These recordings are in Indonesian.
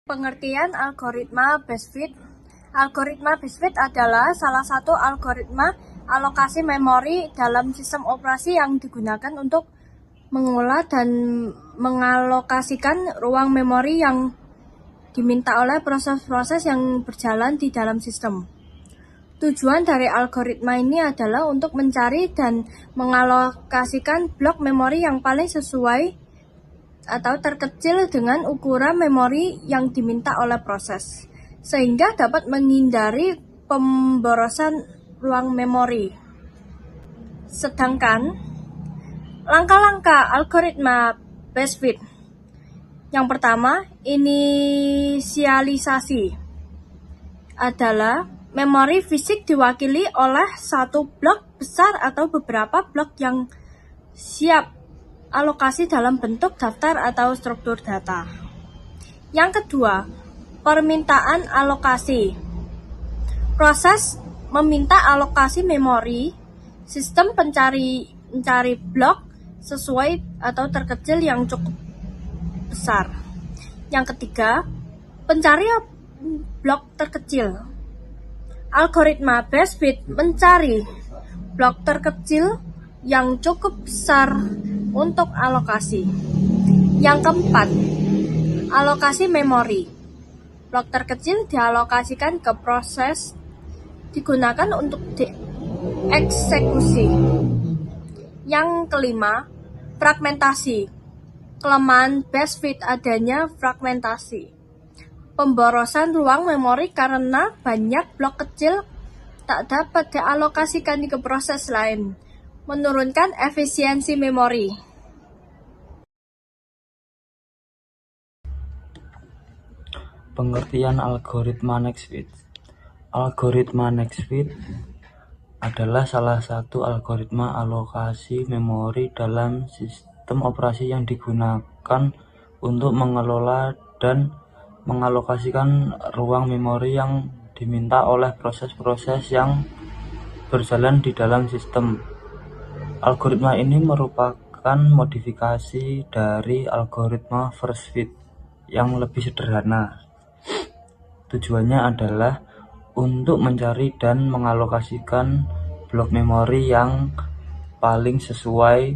Pengertian algoritma base fit. Algoritma base fit adalah salah satu algoritma alokasi memori dalam sistem operasi yang digunakan untuk mengolah dan mengalokasikan ruang memori yang diminta oleh proses-proses yang berjalan di dalam sistem. Tujuan dari algoritma ini adalah untuk mencari dan mengalokasikan blok memori yang paling sesuai atau terkecil dengan ukuran memori yang diminta oleh proses, sehingga dapat menghindari pemborosan ruang memori. Sedangkan langkah-langkah algoritma base fit. Yang pertama, inisialisasi adalah memori fisik diwakili oleh satu blok besar atau beberapa blok yang siap alokasi dalam bentuk daftar atau struktur data. Yang kedua, permintaan alokasi. Proses meminta alokasi memori, sistem mencari blok sesuai atau terkecil yang cukup besar. Yang ketiga, pencarian blok terkecil. Algoritma base fit mencari blok terkecil yang cukup besar untuk alokasi. Yang keempat, alokasi memori. Blok terkecil dialokasikan ke proses digunakan untuk dieksekusi. Yang kelima, fragmentasi. Kelemahan base fit adanya fragmentasi. Pemborosan ruang memori karena banyak blok kecil tak dapat dialokasikan ke proses lain, menurunkan efisiensi memori. Pengertian algoritma Next-Fit. Algoritma Next-Fit adalah salah satu algoritma alokasi memori dalam sistem operasi yang digunakan untuk mengelola dan mengalokasikan ruang memori yang diminta oleh proses-proses yang berjalan di dalam sistem. Algoritma ini merupakan modifikasi dari algoritma first fit yang lebih sederhana. Tujuannya adalah untuk mencari dan mengalokasikan blok memori yang paling sesuai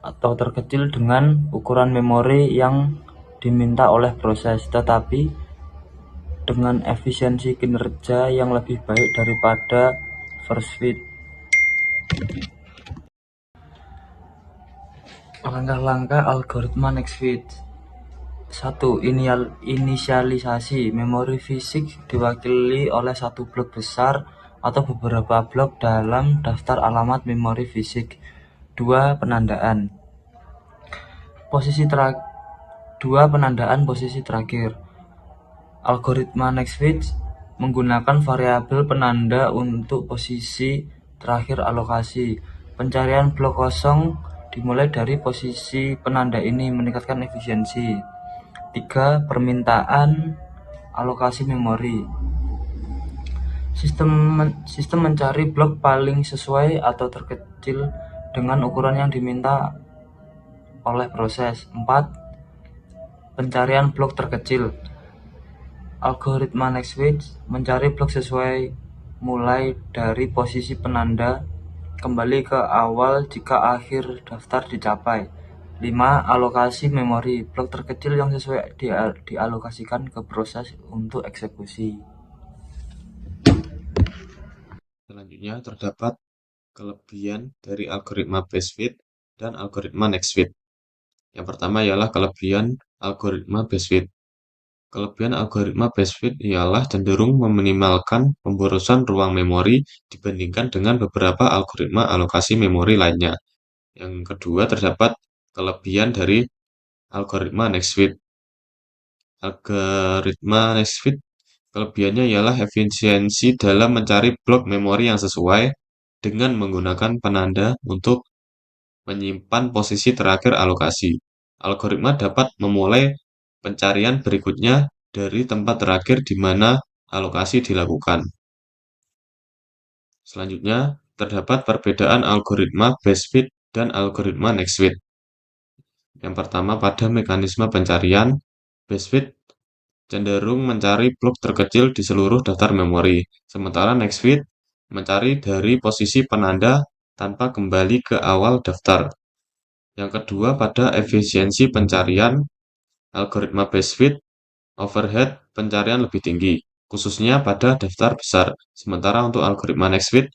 atau terkecil dengan ukuran memori yang diminta oleh proses, tetapi dengan efisiensi kinerja yang lebih baik daripada first fit. Langkah-langkah algoritma next fit. 1. Inisialisasi. Memori fisik diwakili oleh satu blok besar atau beberapa blok dalam daftar alamat memori fisik. 2. Penandaan. Penandaan posisi terakhir. Algoritma next fit menggunakan variabel penanda untuk posisi terakhir alokasi. Pencarian blok kosong dimulai dari posisi penanda ini, meningkatkan efisiensi. 3. Permintaan alokasi memori. Sistem mencari blok paling sesuai atau terkecil dengan ukuran yang diminta oleh proses. 4. Pencarian blok terkecil. Algoritma next fit mencari blok sesuai mulai dari posisi penanda kembali ke awal jika akhir daftar dicapai. 5. Alokasi memori. Blok terkecil yang sesuai dialokasikan ke proses untuk eksekusi. Selanjutnya terdapat kelebihan dari algoritma base fit dan algoritma next fit. Yang pertama ialah kelebihan algoritma base fit. Kelebihan algoritma base fit ialah cenderung meminimalkan pemborosan ruang memori dibandingkan dengan beberapa algoritma alokasi memori lainnya. Yang kedua, terdapat kelebihan dari algoritma next fit. Algoritma next fit kelebihannya ialah efisiensi dalam mencari blok memori yang sesuai dengan menggunakan penanda untuk menyimpan posisi terakhir alokasi. Algoritma dapat memulai pencarian berikutnya dari tempat terakhir di mana alokasi dilakukan. Selanjutnya, terdapat perbedaan algoritma base fit dan algoritma next fit. Yang pertama, pada mekanisme pencarian, BaseFit cenderung mencari blok terkecil di seluruh daftar memori, sementara NextFit mencari dari posisi penanda tanpa kembali ke awal daftar. Yang kedua, pada efisiensi pencarian, algoritma BaseFit overhead pencarian lebih tinggi, khususnya pada daftar besar, sementara untuk algoritma NextFit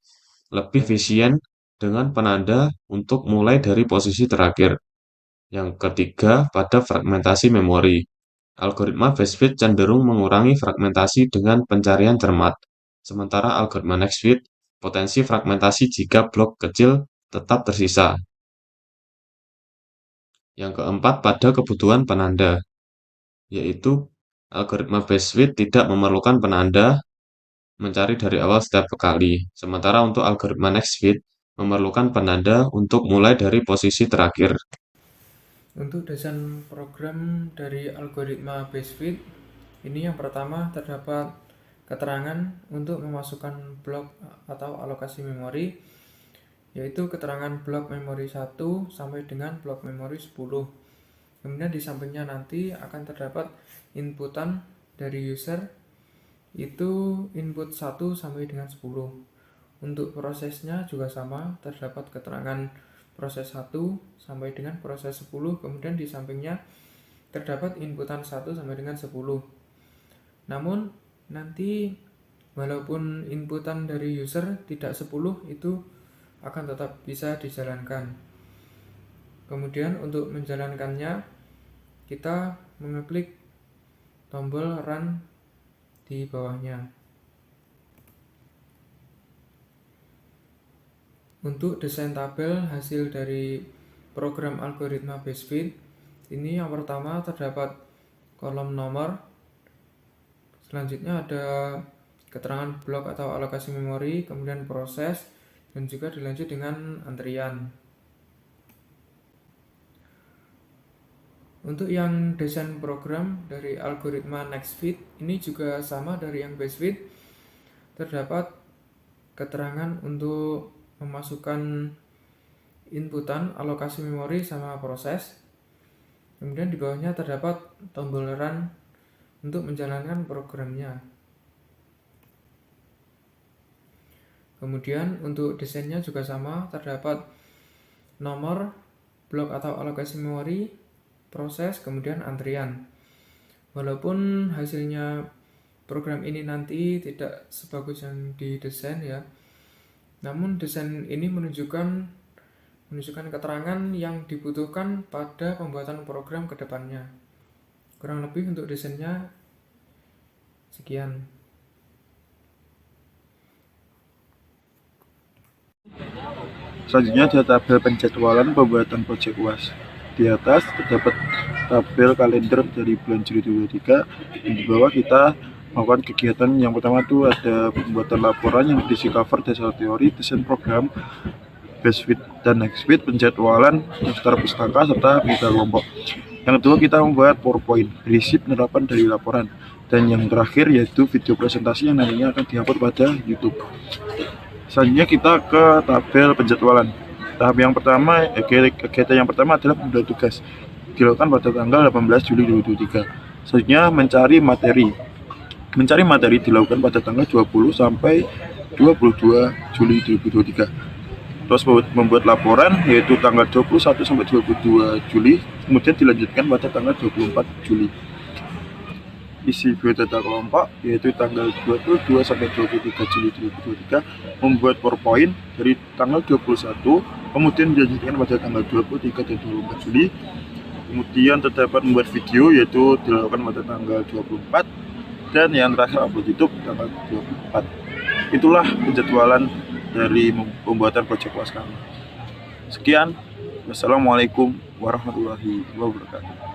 lebih efisien dengan penanda untuk mulai dari posisi terakhir. Yang ketiga, pada fragmentasi memori. Algoritma BaseFit cenderung mengurangi fragmentasi dengan pencarian cermat, sementara algoritma NextFit potensi fragmentasi jika blok kecil tetap tersisa. Yang keempat, pada kebutuhan penanda, yaitu algoritma BaseFit tidak memerlukan penanda mencari dari awal setiap kali, sementara untuk algoritma NextFit memerlukan penanda untuk mulai dari posisi terakhir. Untuk desain program dari algoritma BaseFit, ini yang pertama terdapat keterangan untuk memasukkan blok atau alokasi memori, yaitu keterangan blok memori 1 sampai dengan blok memori 10. Kemudian di sampingnya nanti akan terdapat inputan dari user, itu input 1 sampai dengan 10. Untuk prosesnya juga sama, terdapat keterangan proses 1 sampai dengan proses 10, kemudian di sampingnya terdapat inputan 1 sampai dengan 10. Namun nanti walaupun inputan dari user tidak 10, itu akan tetap bisa dijalankan. Kemudian untuk menjalankannya, kita mengeklik tombol run di bawahnya. Untuk desain tabel hasil dari program algoritma BaseFit, ini yang pertama terdapat kolom nomor, selanjutnya ada keterangan blok atau alokasi memori, kemudian proses, dan juga dilanjut dengan antrian. Untuk yang desain program dari algoritma NextFit, ini juga sama dari yang BaseFit, terdapat keterangan untuk memasukkan inputan, alokasi memori, sama proses. Kemudian di bawahnya terdapat tombol run untuk menjalankan programnya. Kemudian untuk desainnya juga sama, terdapat nomor, blok atau alokasi memori, proses, kemudian antrian. Walaupun hasilnya program ini nanti tidak sebagus yang didesain ya, namun desain ini menunjukkan keterangan yang dibutuhkan pada pembuatan program ke depannya. Kurang lebih untuk desainnya sekian. Selanjutnya ada tabel penjadwalan pembuatan proyek UAS. Di atas terdapat tabel kalender dari bulan Juli 2023. Di bawah kita melakukan kegiatan yang pertama itu ada pembuatan laporan yang berisi cover dasar teori, desain program, BaseFit dan NextFit, penjadwalan, daftar pustaka, serta berita kelompok. Yang kedua kita membuat PowerPoint berisi penerapan dari laporan. Dan yang terakhir yaitu video presentasi yang nantinya akan diupload pada YouTube. Selanjutnya kita ke tabel penjadwalan. Tahap yang pertama, kegiatan yang pertama adalah pembuatan tugas, dilakukan pada tanggal 18 Juli 2023. Selanjutnya mencari materi. Mencari materi dilakukan pada tanggal 20 sampai 22 Juli 2023. Terus membuat laporan yaitu tanggal 21 sampai 22 Juli, kemudian dilanjutkan pada tanggal 24 Juli. Isi biodata kelompok yaitu tanggal 22 sampai 23 Juli 2023, membuat PowerPoint dari tanggal 21, kemudian dilanjutkan pada tanggal 23 dan 24 Juli. Kemudian terdapat membuat video yaitu dilakukan pada tanggal 24, dan yang terakhir upload YouTube tanggal 24. Itulah penjadwalan dari pembuatan proyek UAS kami. Sekian, wassalamualaikum warahmatullahi wabarakatuh.